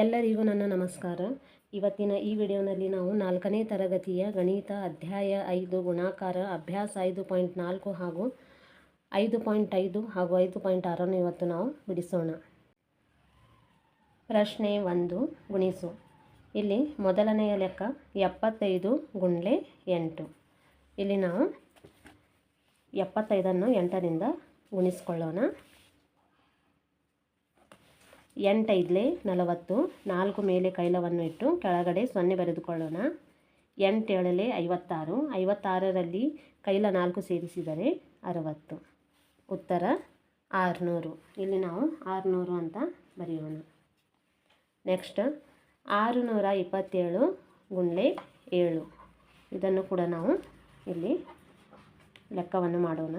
ಎಲ್ಲರಿಗೂ ನನ್ನ ನಮಸ್ಕಾರ. ಇವತ್ತಿನ ಈ ವಿಡಿಯೋನಲ್ಲಿ ನಾವು 4ನೇ ತರಗತಿಯ ಗಣಿತ ಅಧ್ಯಾಯ 5 ಗುಣಾಕಾರ ಅಭ್ಯಾಸ 5.4 ಹಾಗೂ 5.5 ಹಾಗೂ 5.6 ಇವತ್ತು ನಾವು ಬಿಡಿಸೋಣ. ಪ್ರಶ್ನೆ 1, ಗುಣಿಸು. ಇಲ್ಲಿ ಮೊದಲನೆಯ ಲೆಕ್ಕ 75 ಗುಂಡ್ಲೆ 8. ಇಲ್ಲಿ ನಾವು 75ಅನ್ನು 8ರಿಂದ ಗುಣಿಸ್ಕೊಳ್ಳೋಣ. 8 5 40, 4 ಮೇಲೆ ಕೈಲವನ್ನು ಇಟ್ಟು ಕೆಳಗಡೆ 0 ಬರೆದುಕೊಳ್ಳೋಣ. 8 7 56, 56ರಲ್ಲಿ ಕೈಲ 4 ಸೇರಿಸಿದರೆ 60. ಉತ್ತರ 600. ಇಲ್ಲಿ ನಾವು 600 ಅಂತ ಬರೆಯೋಣ. ನೆಕ್ಸ್ಟ್ 627 ಗುಂಡ್ಲೆ 7. ಇದನ್ನು ಕೂಡ ನಾವು ಇಲ್ಲಿ ಲೆಕ್ಕವನ್ನು ಮಾಡೋಣ.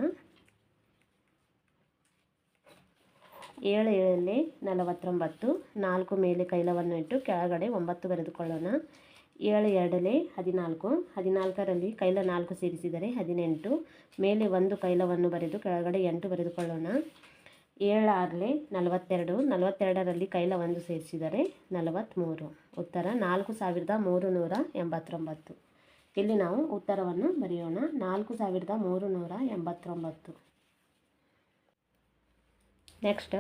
7 7 49, 4 ಮೇಲೆ ಕೈಲವನ್ನು ಇಟ್ಟು ಕೆಳಗಡೆ 9 ಬರೆದುಕೊಳ್ಳೋಣ. 7 2 14, 14ರಲ್ಲಿ ಕೈಲ 4 ಸೇರಿಸಿದರೆ 18, ಮೇಲೆ 1 ಕೈಲವನ್ನು ಬರೆದು ಕೆಳಗಡೆ 8 ಬರೆದುಕೊಳ್ಳೋಣ. 7 6 42, 42ರಲ್ಲಿ ಕೈಲ 1 ಸೇರಿಸಿದರೆ 43. ಉತ್ತರ 4389. ಇಲ್ಲಿ ನಾವು ಉತ್ತರವನ್ನು ಬರೆಯೋಣ. 4389. ನೆಕ್ಸ್ಟ್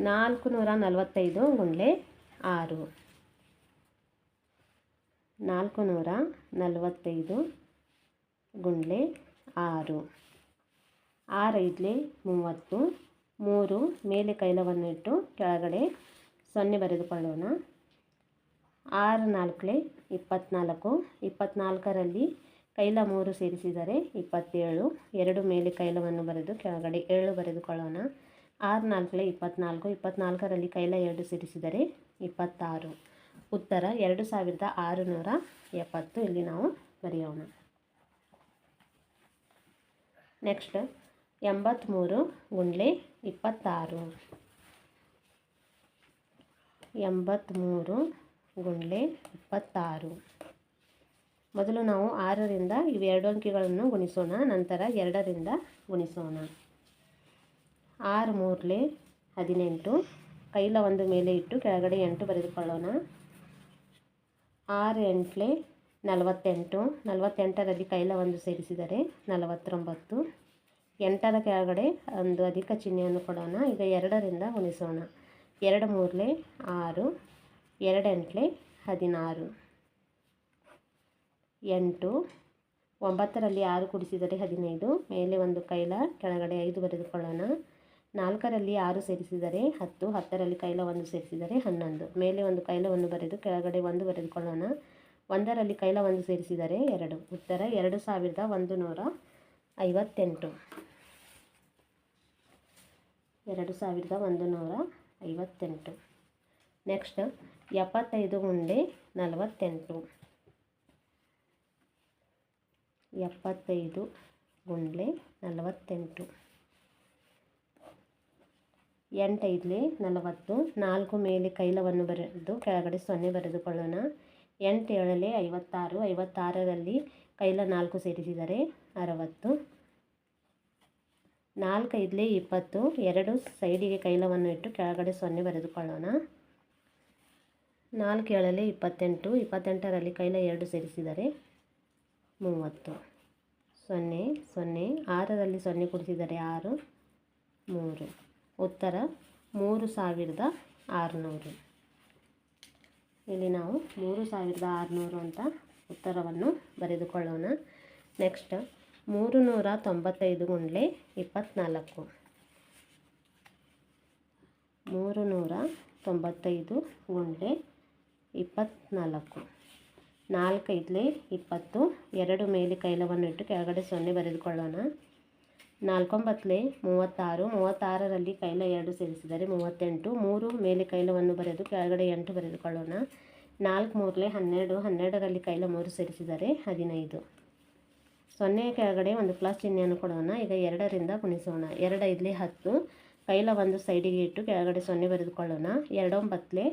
445 ಗುಂಡ್ಲೆ 6. 445 ಗುಂಡ್ಲೆ 6. 6 5 30, 3 ಮೇಲೆ ಕೈಲವನ್ನು ಇಟ್ಟು ಕೆಳಗಡೆ 0 ಬರೆದುಕೊಳ್ಳೋಣ. 6 4 24, 24ರಲ್ಲಿ ಕೈಲ 3 ಸೇರಿಸಿದರೆ 27, 2 ಮೇಲೆ ಕೈಲವನ್ನು ಬರೆದು ಕೆಳಗಡೆ 7 ಬರೆದುಕೊಳ್ಳೋಣ. 6 4 24, 24ರಲ್ಲಿ ಕೈಲ 2 ಸೇರಿಸಿದರೆ 26. ಉತ್ತರ 2670. ಇಲ್ಲಿ ನಾವು ಬರೆಯೋಣ. ನೆಕ್ಸ್ಟ್ 83 ಗುಂಡ್ಲೆ 26. 83 ಗುಂಡ್ಲೆ 26. ಮೊದಲು ನಾವು 6ರಿಂದ ಇವು 2 ಅಂಕಿಗಳನ್ನು ಗುಣಿಸೋಣ. ನಂತರ 2ರಿಂದ ಗುಣಿಸೋಣ. 6 3 18, ಕೈಲ 1 ಮೇಲೆ ಇಟ್ಟು ಕೆಳಗಡೆ 8 ಬರೆದುಕೊಳ್ಳೋಣ. 6 8 48, 48ರಲ್ಲಿ ಕೈಲ 1 ಸೇರಿಸಿದರೆ 49. 8ರ ಕೆಳಗಡೆ ಒಂದು ಅಧಿಕ ಚಿಹ್ನೆಯನ್ನು ಕೊಡೋಣ. ಈಗ 2ರಿಂದ ಗುಣಿಸೋಣ. 2 3 6, 2 8 16. 8, 9ರಲ್ಲಿ 6 ಕೂಡಿಸಿದರೆ 15, ಮೇಲೆ 1 ಕೈಲ ಕೆಳಗಡೆ 5 ಬರೆದುಕೊಳ್ಳೋಣ. 4ರಲ್ಲಿ 6 ಸೇರಿಸಿದರೆ 10, 10ರಲ್ಲಿ ಕೈಲ 1 ಸೇರಿಸಿದರೆ 11, ಮೇಲೆ 1 ಕೈಲವನ್ನು ಬರೆದು ಕೆಳಗಡೆ 1 ಬರೆದುಕೊಳ್ಳೋಣ. 1ರಲ್ಲಿ ಕೈಲ 1 ಸೇರಿಸಿದರೆ 2. ಉತ್ತರ 2158. 2158. ನೆಕ್ಸ್ಟ್ 75 ಗುಂಡ್ಲೆ 48. 75 ಗುಂಡ್ಲೆ 48. 8 5 40, 4 ಮೇಲೆ ಕೈಲವನ್ನು ಬರೆದು ಕೆಳಗಡೆ 0 ಬರೆದುಕೊಳ್ಳೋಣ. 8 7 56, 56ರಲ್ಲಿ ಕೈಲ 4 ಸೇರಿಸಿದರೆ 60. 4 5 20, 2 ಸೈಡಿಗೆ ಕೈಲವನ್ನು ಇಟ್ಟು ಕೆಳಗಡೆ 0 ಬರೆದುಕೊಳ್ಳೋಣ. 4 7 28, 28ರಲ್ಲಿ ಕೈಲ 2 ಸೇರಿಸಿದರೆ 30. 0 0, 6ರಲ್ಲಿ 0 ಕೂಡಿಸಿದರೆ 6, 3. ಉತ್ತರ 3600. ಇಲ್ಲಿ ನಾವು 3600 ಅಂತ ಉತ್ತರವನ್ನು ಬರೆದುಕೊಳ್ಳೋಣ. ನೆಕ್ಸ್ಟ್ 395 ಗುಂಡ್ಲೆ 24. 395 ಗುಂಡ್ಲೆ 24. 4 5 20, 2 ಮೇಲೆ ಕೈಲವನ್ನು ಇಟ್ಟು ಕೆಳಗಡೆ 0 ಬರೆದುಕೊಳ್ಳೋಣ. 4 9 36, 36ರಲ್ಲಿ ಕೈಲ 2 ಸೇರಿಸಿದರೆ 38, 3 ಮೇಲೆ ಕೈಲವನ್ನು ಬರೆದು ಕೆಳಗಡೆ 8 ಬರೆದುಕೊಳ್ಳೋಣ. 4 3 12, 12ರಲ್ಲಿ ಕೈಲ 3 ಸೇರಿಸಿದರೆ 15. 0 ಕೆಳಗಡೆ ಒಂದು ಪ್ಲಸ್ ಚಿಹ್ನೆಯನ್ನು ಕೊಡೋಣ. ಈಗ 2ರಿಂದ ಗುಣಿಸೋಣ. 2 5 10, ಕೈಲ 1 ಸೈಡಿಗೆ ಇಟ್ಟು ಕೆಳಗಡೆ 0 ಬರೆದುಕೊಳ್ಳೋಣ. 2 9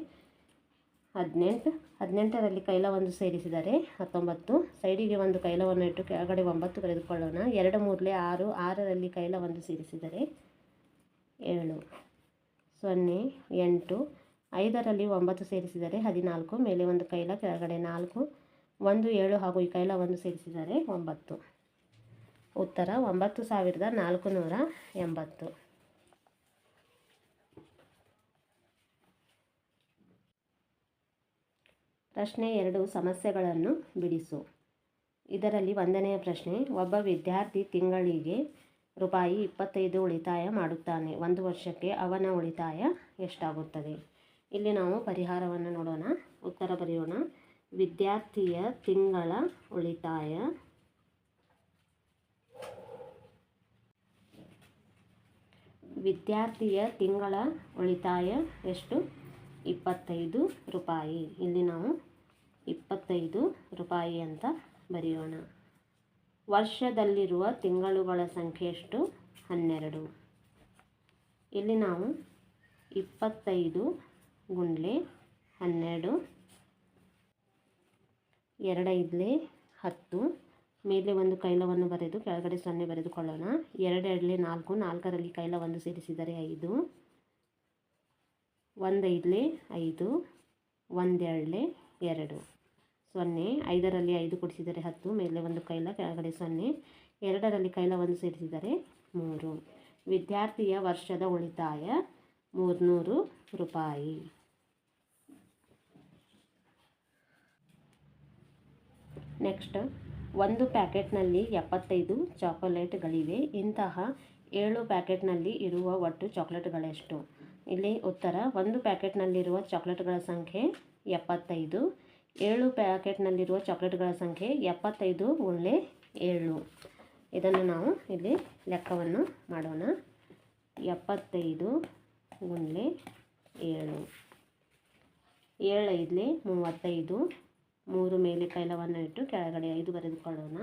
18, 18ರಲ್ಲಿ ಕೈಲ 1 ಸೇರಿಸಿದರೆ 19, ಸೈಡಿಗೆ 1 ಕೈಲವನ್ನು ಇಟ್ಟು ಕೆಳಗಡೆ 9 ಬರೆದುಕೊಳ್ಳೋಣ. 2 3 6, 6ರಲ್ಲಿ ಕೈಲ 1 ಸೇರಿಸಿದರೆ 7. 0 8, 5ರಲ್ಲಿ 9 ಸೇರಿಸಿದರೆ 14, ಮೇಲೆ ಒಂದು ಕೈಲ ಕೆಳಗಡೆ 4, 1 7 ಹಾಗೂ ಈ ಕೈಲ 1 ಸೇರಿಸಿದರೆ 9. ಉತ್ತರ 9480. ಪ್ರಶ್ನೆ 2, ಸಮಸ್ಯೆಗಳನ್ನು ಬಿಡಿಸು. ಇದರಲ್ಲಿ 1ನೆಯ ಪ್ರಶ್ನೆ, ಒಬ್ಬ ವಿದ್ಯಾರ್ಥಿ ತಿಂಗಳಿಗೆ ರೂಪಾಯಿ 25 ಉಳಿತಾಯ ಮಾಡುತ್ತಾನೆ. 1 ವರ್ಷಕ್ಕೆ ಅವನ ಉಳಿತಾಯ ಎಷ್ಟಾಗುತ್ತದೆ? ಇಲ್ಲಿ ನಾವು ಪರಿಹಾರವನ್ನು ನೋಡೋಣ. ಉತ್ತರ ಬರೆಯೋಣ. ವಿದ್ಯಾರ್ಥಿಯ ತಿಂಗಳ ಉಳಿತಾಯ ಎಷ್ಟು? 25 ರೂಪಾಯಿ. ಇಲ್ಲಿ ನಾವು 25 ರೂಪಾಯಿ ಅಂತ ಬರೆಯೋಣ. ವರ್ಷದಲ್ಲಿರುವ ತಿಂಗಳುಗಳ ಸಂಖ್ಯೆ ಎಷ್ಟು? 12. ಇಲ್ಲಿ ನಾವು 25 ಗುಂಡ್ಲೆ 12, 2 5 10, ಮೇಲೆ ಒಂದು ಕೈಲವನ್ನು ಬರೆದು ಕೆಳಗಡೆ 0 ಬರೆದುಕೊಳ್ಳೋಣ. 2 2 4, 4ರಲ್ಲಿ ಕೈಲ 1 ಸೇರಿಸಿದರೆ 5, 1 5 5, 1 2 2, 0. 5ರಲ್ಲಿ 5 ಕೂಡಿಸಿದರೆ 10, ಮೇಲೆ ಒಂದು ಕೈಲ ಕೆಳಗಡೆ 0, 2ರಲ್ಲಿ ಕೈಲ 1 ಸೇರಿಸಿದರೆ 3. ವಿದ್ಯಾರ್ಥಿಯ ವರ್ಷದ ಉಳಿತಾಯ 300 ರೂಪಾಯಿ. ನೆಕ್ಸ್ಟ್, ಒಂದು ಪ್ಯಾಕೆಟ್ನಲ್ಲಿ 75 ಚಾಕೊಲೇಟ್ಗಳಿವೆ. ಇಂತಹ 7 ಪ್ಯಾಕೆಟ್ನಲ್ಲಿ ಇರುವ ಒಟ್ಟು ಚಾಕ್ಲೇಟ್ಗಳೆಷ್ಟು? ಇಲ್ಲಿ ಉತ್ತರ, ಒಂದು ಪ್ಯಾಕೆಟ್ನಲ್ಲಿರುವ ಚಾಕ್ಲೇಟ್ಗಳ ಸಂಖ್ಯೆ 75, 7 ಪ್ಯಾಕೆಟ್ನಲ್ಲಿರುವ ಚಾಕ್ಲೇಟ್ಗಳ ಸಂಖ್ಯೆ 75 ಗುಂಡ್ಲೆ 7. ಇದನ್ನು ನಾವು ಇಲ್ಲಿ ಲೆಕ್ಕವನ್ನು ಮಾಡೋಣ. 75 ಗುಂಡ್ಲೆ 7, 7 5 35, 3 ಮೇಲೆ ಕೈಲವನ್ನು ಇಟ್ಟು ಕೆಳಗಡೆ 5 ಬರೆದುಕೊಳ್ಳೋಣ.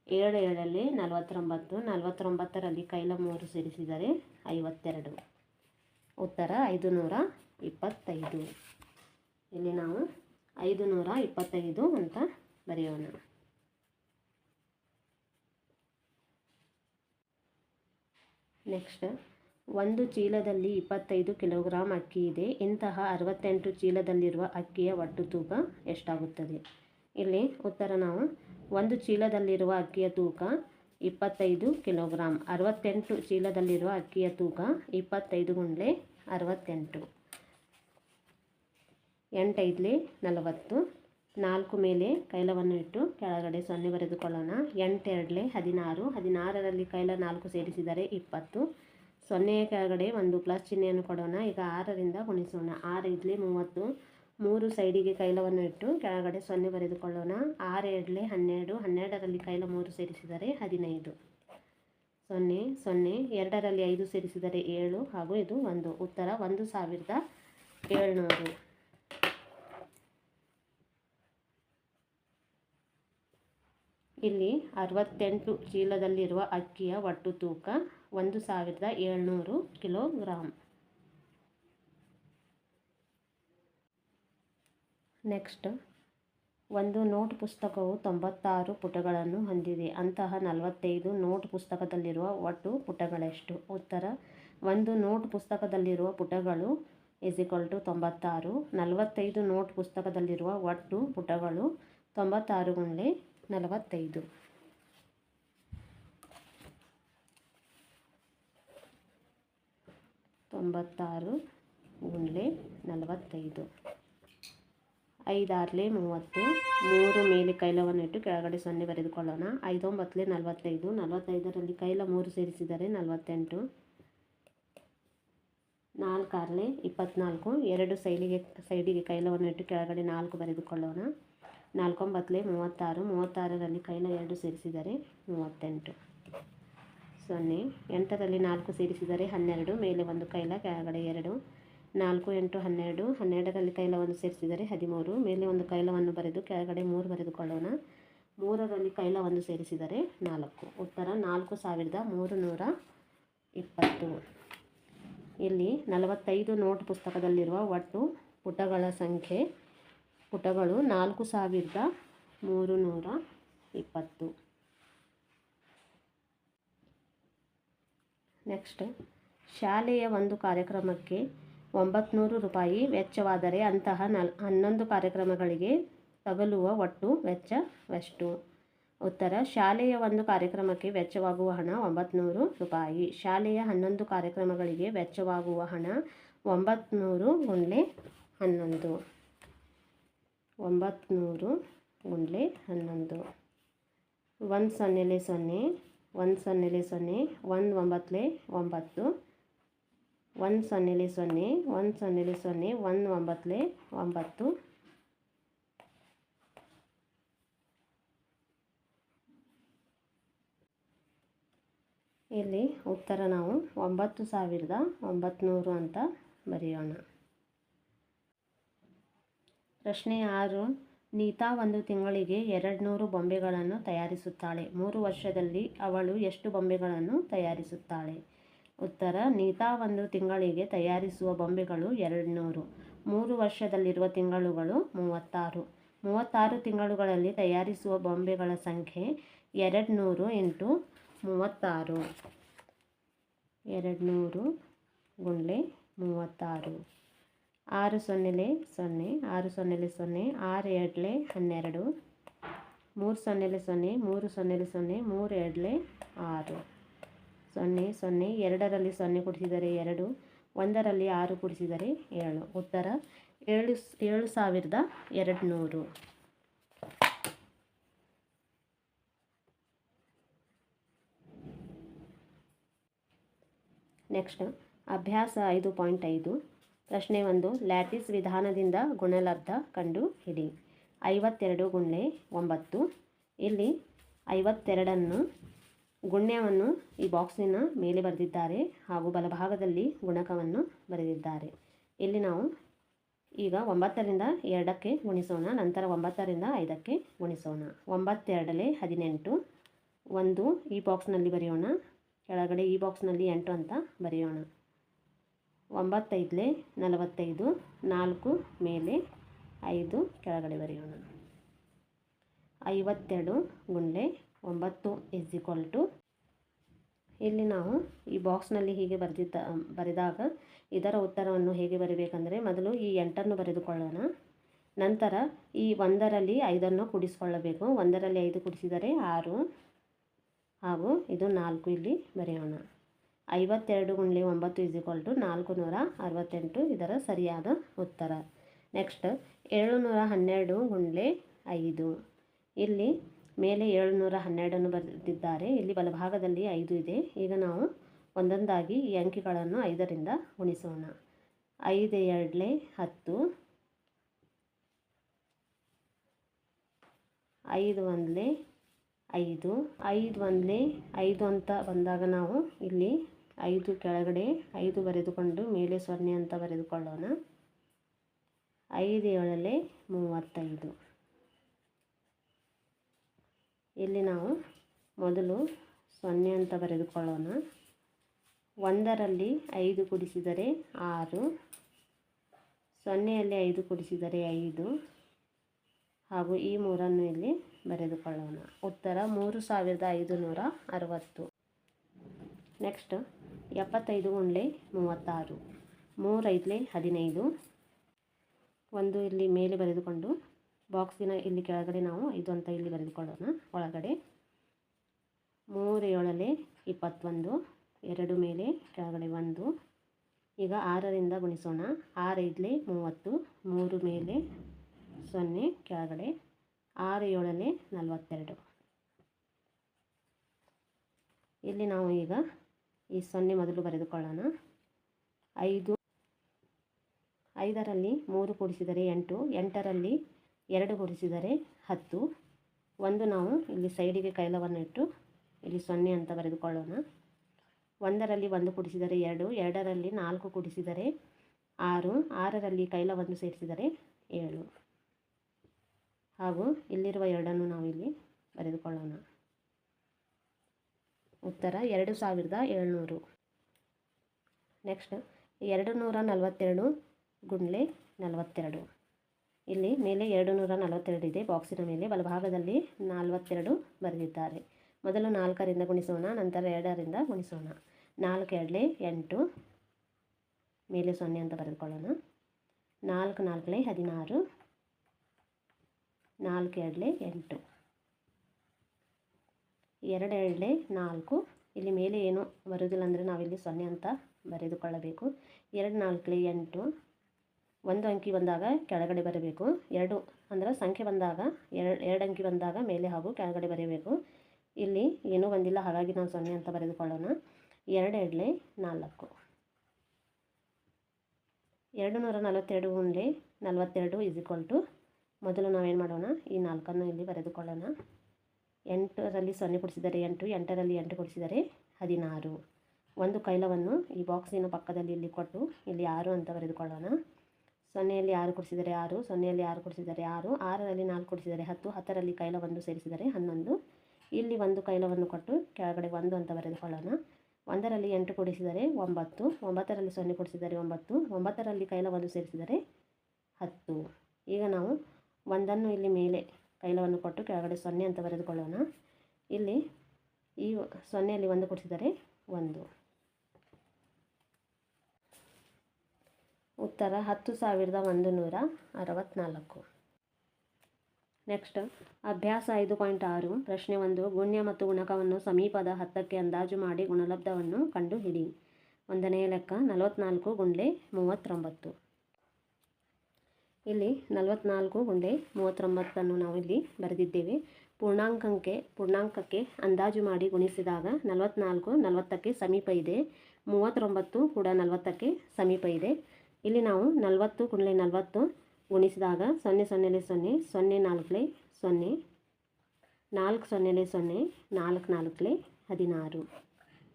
7 7ರಲ್ಲಿ 49, 49ರಲ್ಲಿ ಕೈಲ 3 ಸೇರಿಸಿದರೆ 52. ಉತ್ತರ 525. ಇಲ್ಲಿ ನಾವು 525 ಅಂತ ಬರೆಯೋಣ. ನೆಕ್ಸ್ಟ್, ಒಂದು ಚೀಲದಲ್ಲಿ 25 ಕಿಲೋಗ್ರಾಂ ಅಕ್ಕಿ ಇದೆ. ಇಂತಹ 68 ಚೀಲದಲ್ಲಿರುವ ಅಕ್ಕಿಯ ಒಟ್ಟು ತೂಕ ಎಷ್ಟಾಗುತ್ತದೆ? ಇಲ್ಲಿ ಉತ್ತರ, ನಾವು ಒಂದು ಚೀಲದಲ್ಲಿರುವ ಅಕ್ಕಿಯ ತೂಕ 25 ಕಿಲೋಗ್ರಾಂ. 68 ಚೀಲದಲ್ಲಿರುವ ಅಕ್ಕಿಯ ತೂಕ 25 ಗುಂಡ್ಲೆ 68. 8 5 40, 4 ಮೇಲೆ ಕೈಲವನ್ನು ಇಟ್ಟು ಕೆಳಗಡೆ 0 ಬರೆದುಕೊಳ್ಳೋಣ. 8 2 16, 16ರಲ್ಲಿ ಕೈಲ 4 ಸೇರಿಸಿದರೆ 20. 0ಯ ಕೆಳಗಡೆ ಒಂದು ಪ್ಲಸ್ ಚಿಹ್ನೆಯನ್ನು ಕೊಡೋಣ. ಈಗ 6ರಿಂದ ಗುಣಿಸೋಣ. 6 5 30, 3 ಸೈಡಿಗೆ ಕೈಲವನ್ನು ಇಟ್ಟು ಕೆಳಗಡೆ 0 ಬರೆದುಕೊಳ್ಳೋಣ. 6 2 12, 12ರಲ್ಲಿ ಕೈಲ 3 ಸೇರಿಸಿದರೆ 15. 0 0, 2ರಲ್ಲಿ 5 ಸೇರಿಸಿದರೆ 7 ಹಾಗೂ ಇದು 1. ಉತ್ತರ 1700. ಇಲ್ಲಿ 68 ಚೀಲದಲ್ಲಿರುವ ಅಕ್ಕಿಯ ಒಟ್ಟು ತೂಕ 1700 ಕಿಲೋಗ್ರಾಂ. ನೆಕ್ಸ್ಟ್, ಒಂದು ನೋಟ್ ಪುಸ್ತಕವು 96 ಪುಟಗಳನ್ನು ಹೊಂದಿದೆ. ಅಂತಹ 45 ನೋಟ್ ಪುಸ್ತಕದಲ್ಲಿರುವ ಒಟ್ಟು ಪುಟಗಳೆಷ್ಟು? ಉತ್ತರ, ಒಂದು ನೋಟ್ ಪುಸ್ತಕದಲ್ಲಿರುವ ಪುಟಗಳು = 96. 45 ನೋಟ್ ಪುಸ್ತಕದಲ್ಲಿರುವ ಒಟ್ಟು ಪುಟಗಳು 96 ಗುಂಡ್ಲೆ 45. ತೊಂಬತ್ತಾರು ಗುಂಡ್ಲೆ 45. 5 6 30, 3 ಮೇಲೆ ಕೈಲವನ್ನು ಇಟ್ಟು ಕೆಳಗಡೆ 0 ಬರೆದುಕೊಳ್ಳೋಣ. 5 9 45, 45ರಲ್ಲಿ ಕೈಲ 3 ಸೇರಿಸಿದರೆ 48. 4 6 24, 2 ಸೈಡಿಗೆ ಕೈಲವನ್ನು ಇಟ್ಟು ಕೆಳಗಡೆ 4 ಬರೆದುಕೊಳ್ಳೋಣ. 4 9 36, 36ರಲ್ಲಿ ಕೈಲ 2 ಸೇರಿಸಿದರೆ 38. 0 8ರಲ್ಲಿ 4 ಸೇರಿಸಿದರೆ 12, ಮೇಲೆ ಒಂದು ಕೈಲ ಕೆಳಗಡೆ 2. 4 8 12, 12ರಲ್ಲಿ ಕೈಲ 1 ಸೇರಿಸಿದರೆ 13, ಮೇಲೆ ಒಂದು ಕೈಲವನ್ನು ಬರೆದು ಕೆಳಗಡೆ 3 ಬರೆದುಕೊಳ್ಳೋಣ. 3ರಲ್ಲಿ ಕೈಲ 1 ಸೇರಿಸಿದರೆ 4. ಉತ್ತರ 4320. ಇಲ್ಲಿ 45 ನೋಟ್ ಪುಸ್ತಕದಲ್ಲಿರುವ ಒಟ್ಟು ಪುಟಗಳ ಸಂಖ್ಯೆ ಪುಟಗಳು 4320. ನೆಕ್ಸ್ಟ್, ಶಾಲೆಯ ಒಂದು ಕಾರ್ಯಕ್ರಮಕ್ಕೆ 900 ರೂಪಾಯಿ ವೆಚ್ಚವಾದರೆ ಅಂತಹ 11 ಕಾರ್ಯಕ್ರಮಗಳಿಗೆ ತಗಲುವ ಒಟ್ಟು ವೆಚ್ಚವೆಷ್ಟು? ಉತ್ತರ: ಶಾಲೆಯ ಒಂದು ಕಾರ್ಯಕ್ರಮಕ್ಕೆ ವೆಚ್ಚವಾಗುವ ಹಣ 900 ರೂಪಾಯಿ. ಶಾಲೆಯ 11 ಕಾರ್ಯಕ್ರಮಗಳಿಗೆ ವೆಚ್ಚವಾಗುವ ಹಣ 900 × 11. 900 × 11. 1 0 0, 1 0 0, 1 9 9, 1 0 0, 1 0 0, 1 9 9. ಇಲ್ಲಿ ಉತ್ತರ ನಾವು 9900 ಅಂತ ಬರೆಯೋಣ. ಪ್ರಶ್ನೆ 6. ನೀತಾ ಒಂದು ತಿಂಗಳಿಗೆ 200 ಬೊಂಬೆಗಳನ್ನು ತಯಾರಿಸುತ್ತಾಳೆ. 3 ವರ್ಷದಲ್ಲಿ ಅವಳು ಎಷ್ಟು ಬೊಂಬೆಗಳನ್ನು ತಯಾರಿಸುತ್ತಾಳೆ? ಉತ್ತರ: ನೀತಾ ಒಂದು ತಿಂಗಳಿಗೆ ತಯಾರಿಸುವ ಬೊಂಬೆಗಳು 200. 3 ವರ್ಷದಲ್ಲಿರುವ ತಿಂಗಳುಗಳು 36. 36 ತಿಂಗಳುಗಳಲ್ಲಿ ತಯಾರಿಸುವ ಬೊಂಬೆಗಳ ಸಂಖ್ಯೆ 200 × 36. 200 × 36. 6 0 0, 6 0 0, 6 2 12, 3 0 0, 3 0 0, 3 2 6. 0 0, 2ರಲ್ಲಿ 0 ಕೂಡಿಸಿದರೆ 2, 1ರಲ್ಲಿ 6 ಕೂಡಿಸಿದರೆ 7. ಉತ್ತರ: 7200. ನೆಕ್ಸ್ಟ್ ಅಭ್ಯಾಸ 5.5. ಪ್ರಶ್ನೆ 1. ಲ್ಯಾಟಿಸ್ ವಿಧಾನದಿಂದ ಗುಣಲಬ್ಧ ಕಂಡು ಹಿಡಿ. 52 × 9. ಇಲ್ಲಿ 52ಅನ್ನು ಗುಣ್ಯವನ್ನು ಈ ಬಾಕ್ಸಿನ ಮೇಲೆ ಬರೆದಿದ್ದಾರೆ ಹಾಗೂ ಬಲಭಾಗದಲ್ಲಿ ಗುಣಕವನ್ನು ಬರೆದಿದ್ದಾರೆ. ಇಲ್ಲಿ ನಾವು ಈಗ 9ರಿಂದ 2ಕ್ಕೆ ಗುಣಿಸೋಣ, ನಂತರ 9ರಿಂದ 5ಕ್ಕೆ ಗುಣಿಸೋಣ. 9 2 18, 1 ಈ ಬಾಕ್ಸ್ನಲ್ಲಿ ಬರೆಯೋಣ, ಕೆಳಗಡೆ ಈ ಬಾಕ್ಸ್ನಲ್ಲಿ 8 ಅಂತ ಬರೆಯೋಣ. 9 5 45, 4 ಮೇಲೆ 5 ಕೆಳಗಡೆ ಬರೆಯೋಣ. 52 × 9 = ಇಲ್ಲಿ ನಾವು ಈ ಬಾಕ್ಸ್ನಲ್ಲಿ ಹೀಗೆ ಬರೆದಾಗ ಇದರ ಉತ್ತರವನ್ನು ಹೇಗೆ ಬರೀಬೇಕಂದರೆ, ಮೊದಲು ಈ 8ಅನ್ನು ಬರೆದುಕೊಳ್ಳೋಣ, ನಂತರ ಈ 1ರಲ್ಲಿ 5ಅನ್ನು ಕೂಡಿಸಿಕೊಳ್ಳಬೇಕು. 1ರಲ್ಲಿ 5 ಕೂಡಿಸಿದರೆ 6 ಹಾಗೂ ಇದು 4 ಇಲ್ಲಿ ಬರೆಯೋಣ. 52 × 9 = 468 ಇದರ ಸರಿಯಾದ ಉತ್ತರ. ನೆಕ್ಸ್ಟ್ 712 × 5. ಇಲ್ಲಿ ಮೇಲೆ 712ಅನ್ನು ಬರೆದಿದ್ದಾರೆ, ಇಲ್ಲಿ ಬಲಭಾಗದಲ್ಲಿ 5 ಇದೆ. ಈಗ ನಾವು ಒಂದೊಂದಾಗಿ ಈ ಅಂಕಿಗಳನ್ನು 5ರಿಂದ ಗುಣಿಸೋಣ. 5 2 10, 5 1 5, 5 1 5 ಅಂತ ಬಂದಾಗ ನಾವು ಇಲ್ಲಿ 5 ಕೆಳಗಡೆ 5 ಬರೆದುಕೊಂಡು ಮೇಲೆ 0 ಅಂತ ಬರೆದುಕೊಳ್ಳೋಣ. 5 7 35. ಇಲ್ಲಿ ನಾವು ಮೊದಲು 0 ಅಂತ ಬರೆದುಕೊಳ್ಳೋಣ. 1ರಲ್ಲಿ 5 ಕೂಡಿಸಿದರೆ 6, 0ಯಲ್ಲಿ 5 ಕೂಡಿಸಿದರೆ 5 ಹಾಗೂ ಈ 3ಅನ್ನು ಇಲ್ಲಿ ಬರೆದುಕೊಳ್ಳೋಣ. ಉತ್ತರ 3560. ನೆಕ್ಸ್ಟ್ 75 × 36. 3 5 15, 1 ಇಲ್ಲಿ ಮೇಲೆ ಬರೆದುಕೊಂಡು ಬಾಕ್ಸಿನ ಇಲ್ಲಿ ಕೆಳಗಡೆ ನಾವು 5 ಅಂತ ಇಲ್ಲಿ ಬರೆದುಕೊಳ್ಳೋಣ. ಒಳಗಡೆ 3 7 21, 2 ಮೇಲೆ ಕೆಳಗಡೆ 1. ಈಗ 6ರಿಂದ ಗುಣಿಸೋಣ. 6 5 30, 3 ಮೇಲೆ 0 ಕೆಳಗಡೆ, 6 7 42. ಇಲ್ಲಿ ನಾವು ಈಗ ಈ 0 ಮೊದಲು ಬರೆದುಕೊಳ್ಳೋಣ. 5ರಲ್ಲಿ 3 ಕೂಡಿಸಿದರೆ 8, 8ರಲ್ಲಿ 2 ಕೂಡಿಸಿದರೆ 10. 1 ನಾವು ಇಲ್ಲಿ ಸೈಡಿಗೆ ಕೈಲವನ್ನು ಇಟ್ಟು ಇಲ್ಲಿ 0 ಅಂತ ಬರೆದುಕೊಳ್ಳೋಣ. 1ರಲ್ಲಿ 1 ಕೂಡಿಸಿದರೆ 2, 2ರಲ್ಲಿ 4 ಕೂಡಿಸಿದರೆ 6, 6ರಲ್ಲಿ ಕೈಲವನ್ನು ಸೇರಿಸಿದರೆ 7 ಹಾಗೂ ಇಲ್ಲಿರುವ 2ಅನ್ನು ನಾವು ಇಲ್ಲಿ ಬರೆದುಕೊಳ್ಳೋಣ. ಉತ್ತರ 2700. ನೆಕ್ಸ್ಟ್ 242 × 42. ಇಲ್ಲಿ ಮೇಲೆ 242 ಇದೆ, ಬಾಕ್ಸಿನ ಮೇಲೆ ಬಲಭಾಗದಲ್ಲಿ 42 ಬರೆದಿದ್ದಾರೆ. ಮೊದಲು 4ರಿಂದ ಗುಣಿಸೋಣ, ನಂತರ 2ರಿಂದ ಗುಣಿಸೋಣ. 4 2 8, ಮೇಲೆ 0 ಅಂತ ಬರೆದುಕೊಳ್ಳೋಣ. 4 4 16, 4 2 8, 2 2 4. ಇಲ್ಲಿ ಮೇಲೆ ಏನು ಬರೋದಿಲ್ಲ ಅಂದರೆ ನಾವಿಲ್ಲಿ 0 ಅಂತ ಬರೆದುಕೊಳ್ಳಬೇಕು. 2 4 8. ಒಂದು ಅಂಕಿ ಬಂದಾಗ ಕೆಳಗಡೆ ಬರಬೇಕು. 2 ಅಂದರೆ ಸಂಖ್ಯೆ ಬಂದಾಗ ಎರಡು ಅಂಕಿ ಬಂದಾಗ ಮೇಲೆ ಹಾಗೂ ಕೆಳಗಡೆ ಬರೆಯಬೇಕು. ಇಲ್ಲಿ ಏನೂ ಬಂದಿಲ್ಲ, ಹಾಗಾಗಿ ನಾವು 0 ಅಂತ ಬರೆದುಕೊಳ್ಳೋಣ. 2 2 4. 242 ಗುಂಡ್ಲೆ 42 ಮೊದಲು ನಾವೇನು ಮಾಡೋಣ, ಈ 4ಅನ್ನು ಇಲ್ಲಿ ಬರೆದುಕೊಳ್ಳೋಣ. 8ರಲ್ಲಿ 0 ಕೊಡಿಸಿದರೆ 8, 8ರಲ್ಲಿ 8 ಕೊಡಿಸಿದರೆ 16. ಒಂದು ಕೈಲವನ್ನು ಈ ಬಾಕ್ಸಿನ ಪಕ್ಕದಲ್ಲಿ ಇಲ್ಲಿ ಕೊಟ್ಟು ಇಲ್ಲಿ 6 ಅಂತ ಬರೆದುಕೊಳ್ಳೋಣ. 0ಯಲ್ಲಿ 6 ಕೊಡಿಸಿದರೆ 6, 0ಯಲ್ಲಿ 6 ಕೊಡಿಸಿದರೆ 6, 6ರಲ್ಲಿ 4 ಕೊಡಿಸಿದರೆ 10, 10ರಲ್ಲಿ ಕೈಲ 1 ಸೇರಿಸಿದರೆ 11. ಇಲ್ಲಿ ಒಂದು ಕೈಲವನ್ನು ಕೊಟ್ಟು ಕೆಳಗಡೆ 1 ಅಂತ ಬರೆದುಕೊಳ್ಳೋಣ. 1ರಲ್ಲಿ 8 ಕೊಡಿಸಿದರೆ 9, 9ರಲ್ಲಿ 0 ಕೊಡಿಸಿದರೆ 9, 9ರಲ್ಲಿ ಕೈಲ 1 ಸೇರಿಸಿದರೆ 10. ಈಗ ನಾವು 1ಅನ್ನು ಇಲ್ಲಿ ಮೇಲೆ ಕೈಲವನ್ನು ಕೊಟ್ಟು ಕೆಳಗಡೆ 0 ಅಂತ ಬರೆದುಕೊಳ್ಳೋಣ. ಇಲ್ಲಿ ಈ 0ಯಲ್ಲಿ 1 ಕೊಡಿಸಿದರೆ 1. ಉತ್ತರ 10,164. ನೆಕ್ಸ್ಟ್ ಅಭ್ಯಾಸ 5.6. ಪ್ರಶ್ನೆ 1. ಗುಣ್ಯ ಮತ್ತು ಗುಣಕವನ್ನು ಸಮೀಪದ 10ಕ್ಕೆ ಅಂದಾಜು ಮಾಡಿ ಗುಣಲಬ್ಧವನ್ನು ಕಂಡುಹಿಡಿ. 1ನೇ ಲೆಕ್ಕ 44 ಗುಂಡ್ಲೆ 39. ಇಲ್ಲಿ 44 ಗುಂಡ್ಲೆ 39 ನಾವು ಇಲ್ಲಿ ಬರೆದಿದ್ದೇವೆ. ಪೂರ್ಣಾಂಕಕ್ಕೆ ಅಂದಾಜು ಮಾಡಿ ಗುಣಿಸಿದಾಗ 44 40ಕ್ಕೆ ಸಮೀಪ ಇದೆ, 39 ಕೂಡ 40ಕ್ಕೆ ಸಮೀಪ ಇದೆ. ಇಲ್ಲಿ ನಾವು 40 ಗುಂಡ್ಲೆ 40 ಗುಣಿಸಿದಾಗ 0 0 0, 0 4 0, 4 0 0, 4 4 16.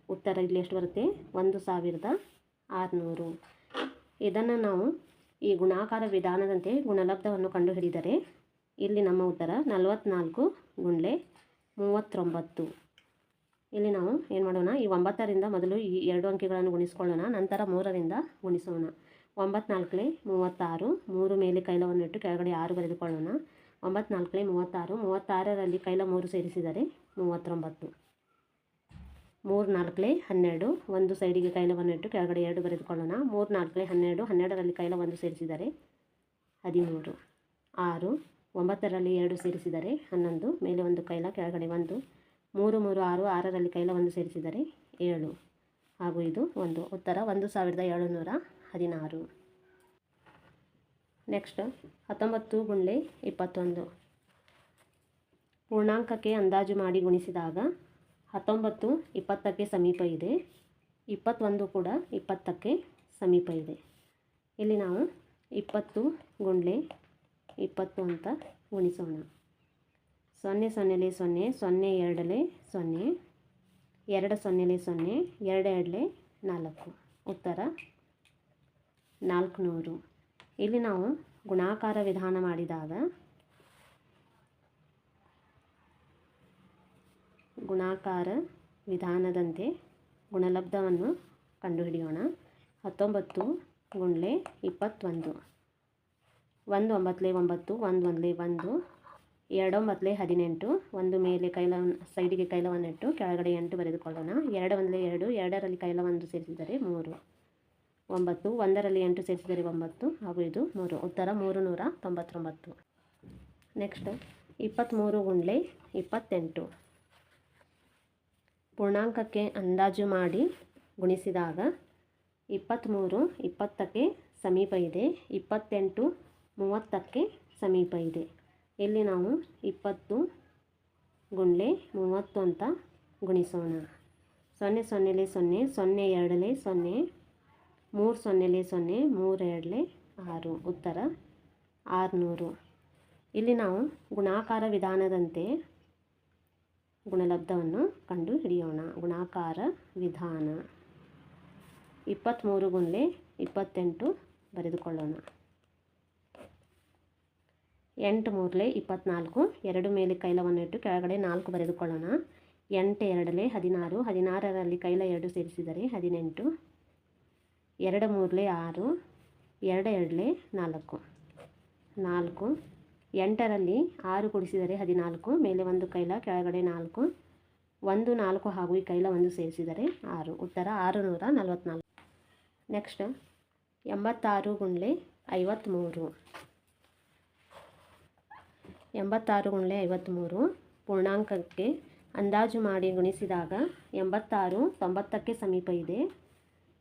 ಉತ್ತರ ಇಲ್ಲಿ ಎಷ್ಟು ಬರುತ್ತೆ? 1600. ಇದನ್ನು ನಾವು ಈ ಗುಣಾಕಾರ ವಿಧಾನದಂತೆ ಗುಣಲಬ್ಧವನ್ನು ಕಂಡುಹಿಡಿದರೆ ಇಲ್ಲಿ ನಮ್ಮ ಉತ್ತರ 44 ಗುಂಡ್ಲೆ 39. ಇಲ್ಲಿ ನಾವು ಏನು ಮಾಡೋಣ, ಈ 9ರಿಂದ ಮೊದಲು ಈ 2 ಅಂಕಿಗಳನ್ನು ಗುಣಿಸ್ಕೊಳ್ಳೋಣ, ನಂತರ 3ರಿಂದ ಗುಣಿಸೋಣ. 9 4 36, 3 ಮೇಲೆ ಕೈಲವನ್ನು ಇಟ್ಟು ಕೆಳಗಡೆ 6 ಬರೆದುಕೊಳ್ಳೋಣ. 9 4 36, 36ರಲ್ಲಿ ಕೈಲ 3 ಸೇರಿಸಿದರೆ 39. 3 4 12, ಒಂದು ಸೈಡಿಗೆ ಕೈಲವನ್ನು ಇಟ್ಟು ಕೆಳಗಡೆ 2 ಬರೆದುಕೊಳ್ಳೋಣ. 3 4 12, 12ರಲ್ಲಿ ಕೈಲ 1 ಸೇರಿಸಿದರೆ 13. 6, 9ರಲ್ಲಿ 2 ಸೇರಿಸಿದರೆ 11, ಮೇಲೆ ಒಂದು ಕೈಲ ಕೆಳಗಡೆ 1. 3 3 6, 6ರಲ್ಲಿ ಕೈಲ 1 ಸೇರಿಸಿದರೆ 7 ಹಾಗೂ ಇದು 1. ಉತ್ತರ 1716. ನೆಕ್ಸ್ಟ್ 19 ಗುಂಡ್ಲೆ 21. ಪೂರ್ಣಾಂಕಕ್ಕೆ ಅಂದಾಜು ಮಾಡಿ ಗುಣಿಸಿದಾಗ 19 20ಕ್ಕೆ ಸಮೀಪ ಇದೆ, 21 ಕೂಡ 20ಕ್ಕೆ ಸಮೀಪ ಇದೆ. ಇಲ್ಲಿ ನಾವು 20 ಗುಂಡ್ಲೆ 20 ಅಂತ ಗುಣಿಸೋಣ. 0 0 0, 0 2 0, 2 0 0, 2 2 4. ಉತ್ತರ 400. ಇಲ್ಲಿ ನಾವು ಗುಣಾಕಾರ ವಿಧಾನ ಮಾಡಿದಾಗ ಗುಣಾಕಾರ ವಿಧಾನದಂತೆ ಗುಣಲಬ್ಧವನ್ನು ಕಂಡುಹಿಡಿಯೋಣ. 19 ಗುಂಡ್ಲೆ 21. 1 9 9, 1 1 1, 2 9 18, ಒಂದು ಮೇಲೆ ಕೈಲ ಸೈಡಿಗೆ ಕೈಲವನ್ನು ಇಟ್ಟು ಕೆಳಗಡೆ 8 ಬರೆದುಕೊಳ್ಳೋಣ. 2 1 2, 2ರಲ್ಲಿ ಕೈಲ 1 ಸೇರಿಸಿದರೆ 3. 9, 1ರಲ್ಲಿ 8 ಸೇರಿಸಿದರೆ 9 ಹಾಗೂ ಇದು 3. ಉತ್ತರ 399. ನೆಕ್ಸ್ಟ್ 23 ಗುಂಡ್ಲೆ 28. ಪೂರ್ಣಾಂಕಕ್ಕೆ ಅಂದಾಜು ಮಾಡಿ ಗುಣಿಸಿದಾಗ 23 20ಕ್ಕೆ ಸಮೀಪ ಇದೆ, 28 30ಕ್ಕೆ ಸಮೀಪ ಇದೆ. ಇಲ್ಲಿ ನಾವು 20 ಗುಂಡ್ಲೆ 30 ಅಂತ ಗುಣಿಸೋಣ. 0 0 0, 0 2 0, 3 0 0, 3 2 6. ಉತ್ತರ 600. ಇಲ್ಲಿ ನಾವು ಗುಣಾಕಾರ ವಿಧಾನದಂತೆ ಗುಣಲಬ್ಧವನ್ನು ಕಂಡು ಹಿಡಿಯೋಣ. ಗುಣಾಕಾರ ವಿಧಾನ 23 ಗುಂಡ್ಲೆ 28 ಬರೆದುಕೊಳ್ಳೋಣ. 8 3 24, 2 ಮೇಲೆ ಕೈಲವನ್ನು ಇಟ್ಟು ಕೆಳಗಡೆ 4 ಬರೆದುಕೊಳ್ಳೋಣ. 8 2 16, 16ರಲ್ಲಿ ಕೈಲ 2 ಸೇರಿಸಿದರೆ 18. 2 3 6, 2 2 4, 4. 8ರಲ್ಲಿ 6 ಕೂಡಿಸಿದರೆ 14, ಮೇಲೆ ಒಂದು ಕೈಲ ಕೆಳಗಡೆ 4, 1 4 ಹಾಗೂ ಈ ಕೈಲ 1 ಸೇರಿಸಿದರೆ 6. ಉತ್ತರ 644. ನೆಕ್ಸ್ಟ್ 86 ಗುಂಡ್ಲೆ 53. 86 ಗುಂಡ್ಲೆ 53 ಪೂರ್ಣಾಂಕಕ್ಕೆ ಅಂದಾಜು ಮಾಡಿ ಗುಣಿಸಿದಾಗ 86 90ಕ್ಕೆ ಸಮೀಪ ಇದೆ.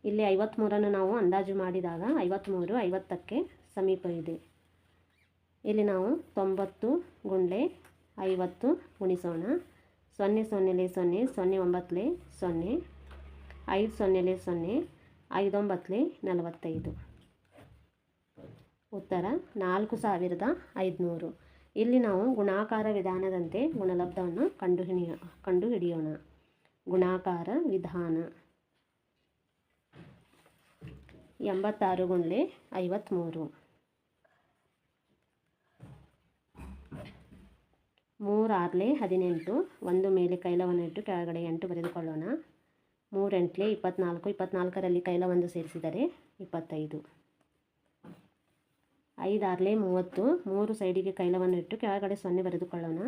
ಇಲ್ಲಿ 53 ನಾವು ಅಂದಾಜು ಮಾಡಿದಾಗ 53 50ಕ್ಕೆ ಸಮೀಪ ಇದೆ. ಇಲ್ಲಿ ನಾವು 90 ಗುಂಡ್ಲೆ 50 ಗುಣಿಸೋಣ. 0 0 0 0 9 0 5 0 0 5 9 45. ಉತ್ತರ 4500. ಇಲ್ಲಿ ನಾವು ಗುಣಾಕಾರ ವಿಧಾನದಂತೆ ಗುಣಲಬ್ಧವನ್ನು ಕಂಡುಹಿಡಿಯೋಣ. ಗುಣಾಕಾರ ವಿಧಾನ 86 ಗುಂಡ್ಲೆ 53. 3 6 18. ಒಂದು ಮೇಲೆ ಕೈಲವನ್ನು ಇಟ್ಟು ಕೆಳಗಡೆ 8 ಬರೆದುಕೊಳ್ಳೋಣ. 3 8 24. 24ರಲ್ಲಿ ಕೈಲ 1 ಸೇರಿಸಿದರೆ 25. 5 6 30. 3 ಸೈಡಿಗೆ ಕೈಲವನ್ನು ಇಟ್ಟು ಕೆಳಗಡೆ 0 ಬರೆದುಕೊಳ್ಳೋಣ.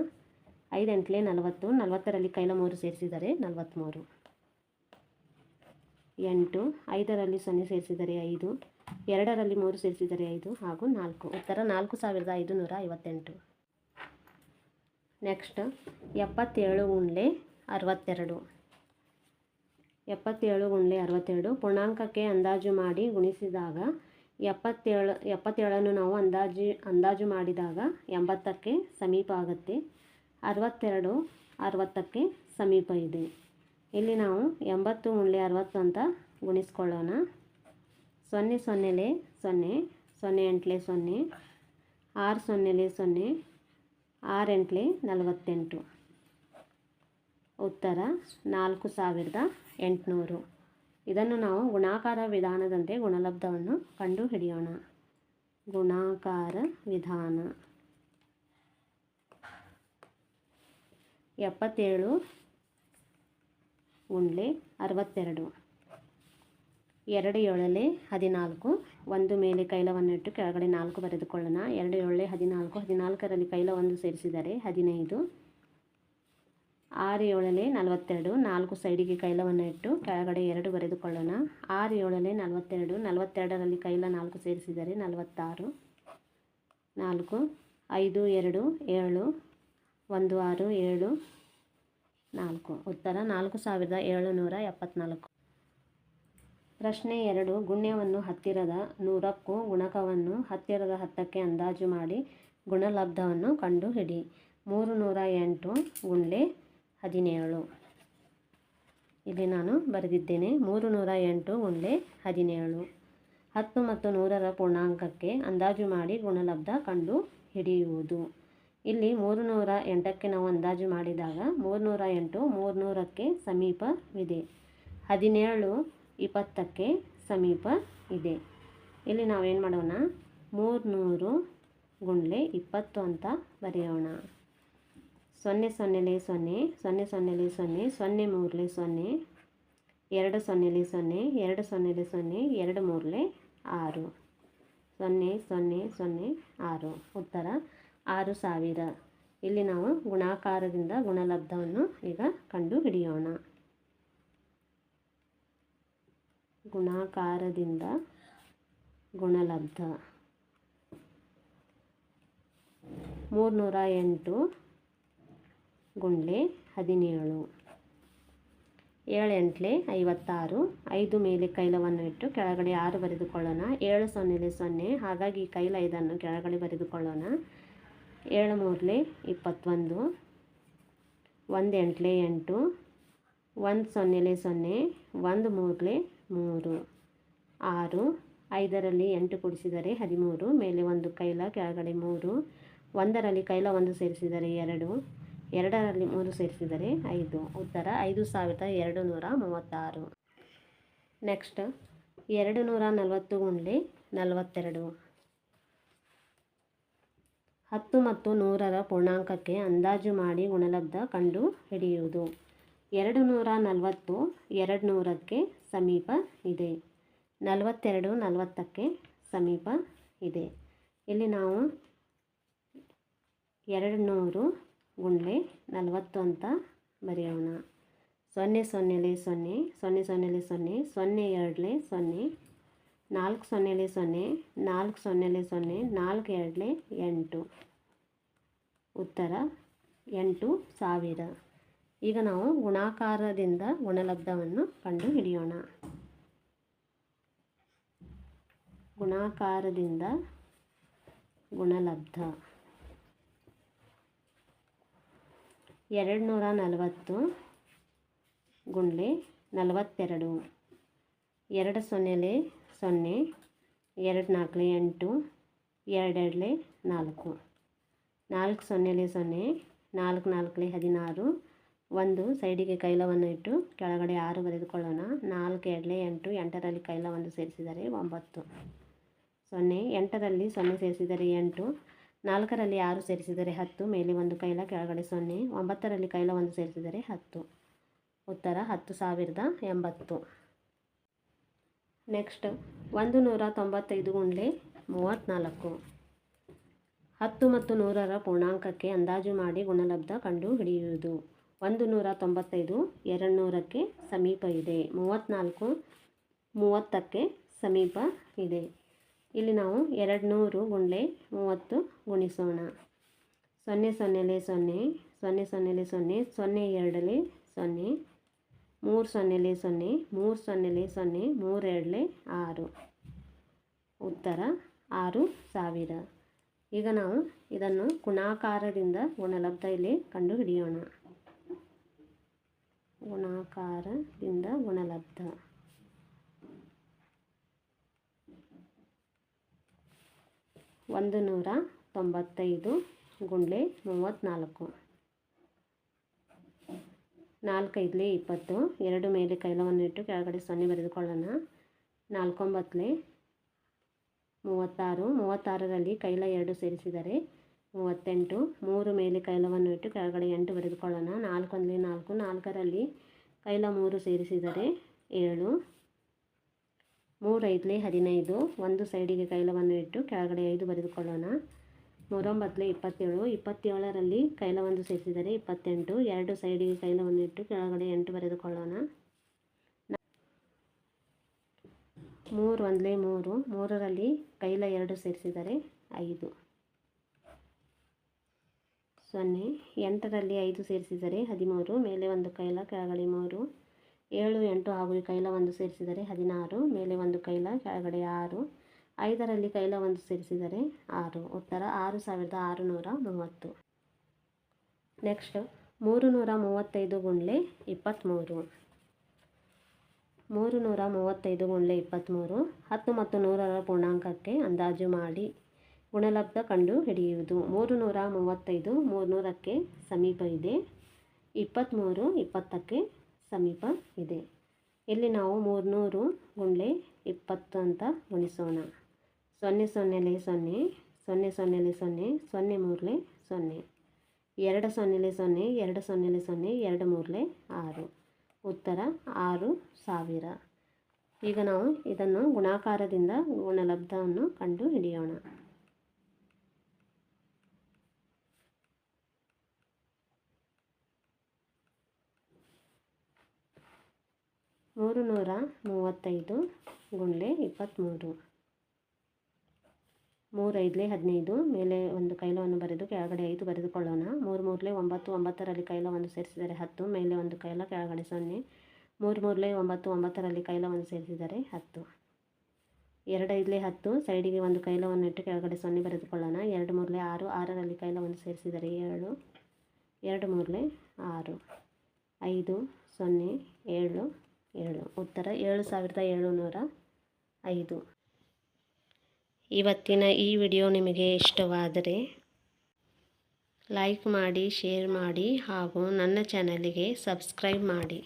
5 8 40. 40ರಲ್ಲಿ ಕೈಲ 3 ಸೇರಿಸಿದರೆ 43. 8 5ರಲ್ಲಿ 0 ಸೇರಿಸಿದರೆ 5. 2ರಲ್ಲಿ 3 ಸೇರಿಸಿದರೆ 5 ಹಾಗೂ 4. ಉತ್ತರ 4558. ನೆಕ್ಸ್ಟ್ 77 ಗುಂಡ್ಲೆ 62. 77 ಗುಂಡ್ಲೆ 62 ಪೂರ್ಣಾಂಕಕ್ಕೆ ಅಂದಾಜು ಮಾಡಿ ಗುಣಿಸಿದಾಗ 77 ನಾವು ಅಂದಾಜು ಮಾಡಿದಾಗ 80ಕ್ಕೆ ಸಮೀಪ ಆಗುತ್ತೆ. 62 60ಕ್ಕೆ ಸಮೀಪ ಇದೆ. ಇಲ್ಲಿ ನಾವು 80 ಗುಂಡ್ಲೆ 60 ಅಂತ ಗುಣಿಸ್ಕೊಳ್ಳೋಣ. 0 0 0 0 8 0 6 0 0 6 8 48. ಉತ್ತರ 4800. ಇದನ್ನು ನಾವು ಗುಣಾಕಾರ ವಿಧಾನದಂತೆ ಗುಣಲಬ್ಧವನ್ನು ಕಂಡುಹಿಡಿಯೋಣ. ಗುಣಾಕಾರ ವಿಧಾನ 77 ಗುಂಡ್ಲೆ 62. 2 7 14. ಒಂದು ಮೇಲೆ ಕೈಲವನ್ನು ಇಟ್ಟು ಕೆಳಗಡೆ 4 ಬರೆದುಕೊಳ್ಳೋಣ. 2 7 14. 14ರಲ್ಲಿ ಕೈಲ 1 ಸೇರಿಸಿದರೆ 15. 6 7 42. 4 ಸೈಡಿಗೆ ಕೈಲವನ್ನು ಇಟ್ಟು ಕೆಳಗಡೆ 2 ಬರೆದುಕೊಳ್ಳೋಣ. 6 7 42. 42ರಲ್ಲಿ ಕೈಲ 4 ಸೇರಿಸಿದರೆ 46. 4 5 2 7 1 6 7 4. ಉತ್ತರ 4774. ಪ್ರಶ್ನೆ 2. ಗುಣ್ಯವನ್ನು ಹತ್ತಿರದ 100ಕ್ಕೂ ಗುಣಕವನ್ನು ಹತ್ತಿರದ 10ಕ್ಕೆ ಅಂದಾಜು ಮಾಡಿ ಗುಣಲಬ್ಧವನ್ನು ಕಂಡುಹಿಡಿ. 308 ಗುಂಡ್ಲೆ 17. ಇಲ್ಲಿ ನಾನು ಬರೆದಿದ್ದೇನೆ 308 ಗುಂಡ್ಲೆ 17. 10 ಮತ್ತು 100ರ ಪೂರ್ಣಾಂಕಕ್ಕೆ ಅಂದಾಜು ಮಾಡಿ ಗುಣಲಬ್ಧ ಕಂಡು ಹಿಡಿಯುವುದು. ಇಲ್ಲಿ 308ಕ್ಕೆ ನಾವು ಅಂದಾಜು ಮಾಡಿದಾಗ 308 300ಕ್ಕೆ ಸಮೀಪವಿದೆ. 17 20ಕ್ಕೆ ಸಮೀಪ ಇದೆ. ಇಲ್ಲಿ ನಾವೇನು ಮಾಡೋಣ, 300 ಗುಂಡ್ಲೆ 20 ಅಂತ ಬರೆಯೋಣ. 0 0 0 0 0 0 0 0 3 0 2 0 0 2 0 0 2 3 6 0 0 0 6. ಉತ್ತರ 6000. ಇಲ್ಲಿ ನಾವು ಗುಣಾಕಾರದಿಂದ ಗುಣಲಬ್ಧವನ್ನು ಈಗ ಕಂಡು ಹಿಡಿಯೋಣ. ಗುಣಾಕಾರದಿಂದ ಗುಣಲಬ್ಧ 308 ಗುಂಡ್ಲೆ 17. 7 8 56. 5 ಮೇಲೆ ಕೈಲವನ್ನು ಇಟ್ಟು ಕೆಳಗಡೆ 6 ಬರೆದುಕೊಳ್ಳೋಣ. 7 0 0. ಹಾಗಾಗಿ ಕೈಲ 5 ಕೆಳಗಡೆ ಬರೆದುಕೊಳ್ಳೋಣ. 7 3 21. 1 8 8. 1 0 0. 1 3 3. 6. 5ರಲ್ಲಿ 8 ಕೂಡಿಸಿದರೆ 13. ಮೇಲೆ 1 ಕೈಲ ಕೆಳಗಡೆ 3. 1ರಲ್ಲಿ ಕೈಲ 1 ಸೇರಿಸಿದರೆ 2. 2ರಲ್ಲಿ 3 ಸೇರಿಸಿದರೆ 5. ಉತ್ತರ 5236. ನೆಕ್ಸ್ಟ್ 240 ಗುಂಡ್ಲೆ 42. 10 ಮತ್ತು 100ರ ಪೂರ್ಣಾಂಕಕ್ಕೆ ಅಂದಾಜು ಮಾಡಿ ಗುಣಲಬ್ಧ ಕಂಡು ಹಿಡಿಯುವುದು. 240 200ಕ್ಕೆ ಸಮೀಪ ಇದೆ. 42 40ಕ್ಕೆ ಸಮೀಪ ಇದೆ. ಇಲ್ಲಿ ನಾವು 200 ಗುಂಡ್ಲೆ 40 ಅಂತ ಬರೆಯೋಣ. 0 0 0 0 0 0 0 0 2 0. 4 ಸೊನ್ನೆಲೆ 0, 4 ಸೊನ್ನೆಲೆ 0, 4 2 8. ಉತ್ತರ 8,000. ಈಗ ನಾವು ಗುಣಾಕಾರದಿಂದ ಗುಣಲಬ್ಧವನ್ನು ಕಂಡುಹಿಡಿಯೋಣ. ಗುಣಾಕಾರದಿಂದ ಗುಣಲಬ್ಧ 240 ಗುಂಡ್ಲೆ 42. 2 ಸೊನ್ನೆಲೆ 0, 2 4 8, 2 2 4. 4 ಸೊನ್ನೆಲೆ 0, 4 4 16. 1 ಸೈಡಿಗೆ ಕೈಲವನ್ನು ಇಟ್ಟು ಕೆಳಗಡೆ 6 ಬರೆದುಕೊಳ್ಳೋಣ. 4 2 8, 8ರಲ್ಲಿ ಕೈಲ 1 ಸೇರಿಸಿದರೆ 9. 0 8ರಲ್ಲಿ 0 ಸೇರಿಸಿದರೆ 8, 4ರಲ್ಲಿ 6 ಸೇರಿಸಿದರೆ 10, ಮೇಲೆ 1 ಕೈಲ ಕೆಳಗಡೆ 0, 9ರಲ್ಲಿ ಕೈಲ 1 ಸೇರಿಸಿದರೆ 10. ಉತ್ತರ 10,080. ನೆಕ್ಸ್ಟ್ 195 ಗುಂಡ್ಲೆ 34. 10 ಮತ್ತು 100ರ ಪೂರ್ಣಾಂಕಕ್ಕೆ ಅಂದಾಜು ಮಾಡಿ ಗುಣಲಬ್ಧ ಕಂಡು ಹಿಡಿಯುವುದು. 195 200ಕ್ಕೆ ಸಮೀಪ ಇದೆ. 34 30ಕ್ಕೆ ಸಮೀಪ ಇದೆ. ಇಲ್ಲಿ ನಾವು 200 ಗುಂಡ್ಲೆ 30 ಗುಣಿಸೋಣ. 0 ಸೊನ್ನೆಲೆ 0, 0 ಸೊನ್ನೆಲೆ 0, 0 2ಲೆ 0, 3 ಸೊನ್ನೆಲೆ 0, 3 ಸೊನ್ನೆಲೆ 0, 3 2ಲೆ 6. ಉತ್ತರ 6,000. ಈಗ ನಾವು ಇದನ್ನು ಗುಣಾಕಾರದಿಂದ ಗುಣಲಬ್ಧ ಇಲ್ಲಿ ಕಂಡುಹಿಡಿಯೋಣ. ಗುಣಾಕಾರದಿಂದ ಗುಣಲಬ್ಧ 195 ಗುಂಡ್ಲೆ 34. 4 5 20, 2 ಮೇಲೆ ಕೈಲವನ್ನು ಇಟ್ಟು ಕೆಳಗಡೆ 0 ಬರೆದುಕೊಳ್ಳೋಣ. 4 9 36, 36ರಲ್ಲಿ ಕೈಲ 2 ಸೇರಿಸಿದರೆ 38. 3 ಮೇಲೆ ಕೈಲವನ್ನು ಇಟ್ಟು ಕೆಳಗಡೆ 8 ಬರೆದುಕೊಳ್ಳೋಣ. 4 1 4, 4ರಲ್ಲಿ ಕೈಲ 3 ಸೇರಿಸಿದರೆ 7. 3 5 15, 1 ಸೈಡಿಗೆ ಕೈಲವನ್ನು ಇಟ್ಟು ಕೆಳಗಡೆ 5 ಬರೆದುಕೊಳ್ಳೋಣ. 3 9 27, 27ರಲ್ಲಿ ಕೈಲ 1 ಸೇರಿಸಿದರೆ 28. 2 ಸೈಡಿಗೆ ಕೈಲವನ್ನು ಇಟ್ಟು ಕೆಳಗಡೆ 8 ಬರೆದುಕೊಳ್ಳೋಣ. 3 1 3, 3ರಲ್ಲಿ ಕೈಲ 2 ಸೇರಿಸಿದರೆ 5. 0 8ರಲ್ಲಿ 5 ಸೇರಿಸಿದರೆ 13, ಮೇಲೆ 1 ಕೈಲ ಕೆಳಗಡೆ 3. 7 8 ಹಾಗೂ ಕೈಲ 1 ಸೇರಿಸಿದರೆ 16, ಮೇಲೆ 1 ಕೈಲ ಕೆಳಗಡೆ 6. 5ರಲ್ಲಿ ಕೈಲ 1 ಸೇರಿಸಿದರೆ 6. ಉತ್ತರ 6,630. ನೆಕ್ಸ್ಟ್ 335 ಗುಂಡ್ಲೆ 23. 335 ಗುಂಡ್ಲೆ 23. 10 ಮತ್ತು 100ರ ಪೂರ್ಣಾಂಕಕ್ಕೆ ಅಂದಾಜು ಮಾಡಿ ಗುಣಲಬ್ಧ ಕಂಡು ಹಿಡಿಯುವುದು. 335 300ಕ್ಕೆ ಸಮೀಪ ಇದೆ. 23 20ಕ್ಕೆ ಸಮೀಪ ಇದೆ. ಇಲ್ಲಿ ನಾವು 300 ಗುಂಡ್ಲೆ 20 ಅಂತ ಗುಣಿಸೋಣ. 0 ಸೊನ್ನೆಲೆ 0, 0 ಸೊನ್ನೆಲೆ 0, 0 3ಲೆ 0. 2 ಸೊನ್ನೆಲೆ 0, 2 ಸೊನ್ನೆಲೆ 0, 2 3ಲೆ 6. ಉತ್ತರ 6,000. ಈಗ ನಾವು ಇದನ್ನು ಗುಣಾಕಾರದಿಂದ ಗುಣಲಬ್ಧವನ್ನು ಕಂಡು ಹಿಡಿಯೋಣ. 335 ಗುಂಡ್ಲೆ 23. 3 5 15, ಮೇಲೆ 1 ಕೈಲವನ್ನು ಬರೆದು ಕೆಳಗಡೆ 5 ಬರೆದುಕೊಳ್ಳೋಣ. 3 3 9, 9ರಲ್ಲಿ ಕೈಲ 1 ಸೇರಿಸಿದರೆ 10, ಮೇಲೆ 1 ಕೈಲ ಕೆಳಗಡೆ 0. 3 3 9, 9ರಲ್ಲಿ ಕೈಲ 1 ಸೇರಿಸಿದರೆ 10. 2 5 10, ಸೈಡಿಗೆ 1 ಕೈಲವನ್ನು ಇಟ್ಟು ಕೆಳಗಡೆ 0 ಬರೆದುಕೊಳ್ಳೋಣ. 2 3 6, 6ರಲ್ಲಿ ಕೈಲ 1 ಸೇರಿಸಿದರೆ 7. 2 3 6. 5 0 7 7. ಉತ್ತರ 7,705. ಇವತ್ತಿನ ಈ ವಿಡಿಯೋ ನಿಮಗೆ ಇಷ್ಟವಾದರೆ ಲೈಕ್ ಮಾಡಿ, ಶೇರ್ ಮಾಡಿ ಹಾಗೂ ನನ್ನ ಚಾನಲಿಗೆ ಸಬ್ಸ್ಕ್ರೈಬ್ ಮಾಡಿ.